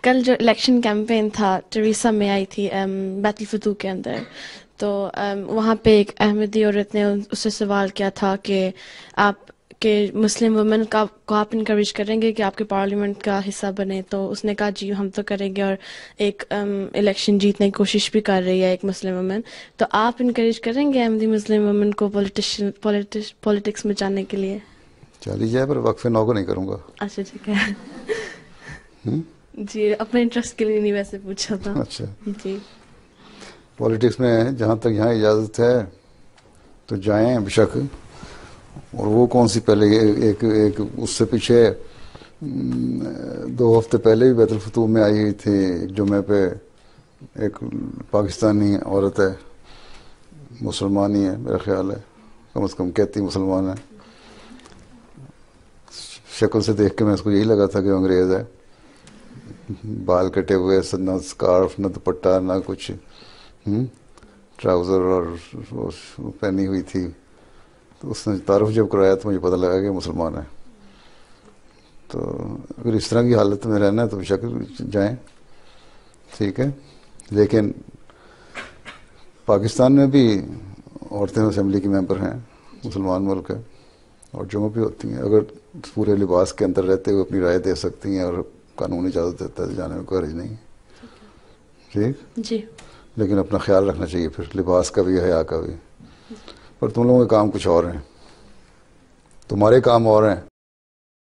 کل جو election campaign تھا ٹریسا میں آئی تھی بیت الفتوح کے اندر، تو وہاں پہ ایک احمدی عورت نے اس سے سوال کیا تھا کہ آپ کہ مسلم وومن کو آپ انکریج کریں گے کہ آپ کے پارلیمنٹ کا حصہ بنے، تو اس نے کہا جی ہم تو کریں گے، اور ایک الیکشن جیتنے کی کوشش بھی کر رہی ہے ایک مسلم وومن. تو آپ انکریج کریں گے احمدی مسلم وومن کو پولیٹکس میں جانے کے لیے؟ چلی جائے، پر وقف نو کو نہیں کروں گا. اچھا ٹھیک ہے. جی اپنے انٹرسٹ کے لیے نہیں ویسے پوچھا تھا. اچھا، جی پولیٹکس میں جہاں تک یہاں اجازت ہے تو جائیں بے شک. اور وہ کون سی پہلے ایک اس سے پیچھے 2 ہفتے پہلے بھی بیت الفتوح میں آئی ہوئی تھی ایک جمعے پہ. ایک پاکستانی عورت ہے، مسلمان ہی ہے میرا خیال ہے، کم از کم کہتی مسلمان ہے. شکل سے دیکھ کے میں اس کو یہی لگا تھا کہ انگریز ہے. بال کٹے ہوئے، نہ اسکارف نہ دوپٹہ نہ کچھ، ٹراؤزر اور پہنی ہوئی تھی. تو اس نے تعارف جب کرایا تو مجھے پتہ لگا کہ مسلمان ہے. تو اگر اس طرح کی حالت میں رہنا ہے تو بے شک جائیں، ٹھیک ہے. لیکن پاکستان میں بھی عورتیں اسمبلی کی ممبر ہیں، مسلمان ملک ہے، اور جمعہ بھی ہوتی ہیں. اگر پورے لباس کے اندر رہتے ہوئے اپنی رائے دے سکتی ہیں اور قانون اجازت دیتا ہے جانے میں کوئی حرج نہیں. ٹھیک. جی لیکن اپنا خیال رکھنا چاہیے پھر، لباس کا بھی حیا کا بھی. پر تم لوگوں کے کام کچھ اور ہیں، تمہارے کام اور ہیں.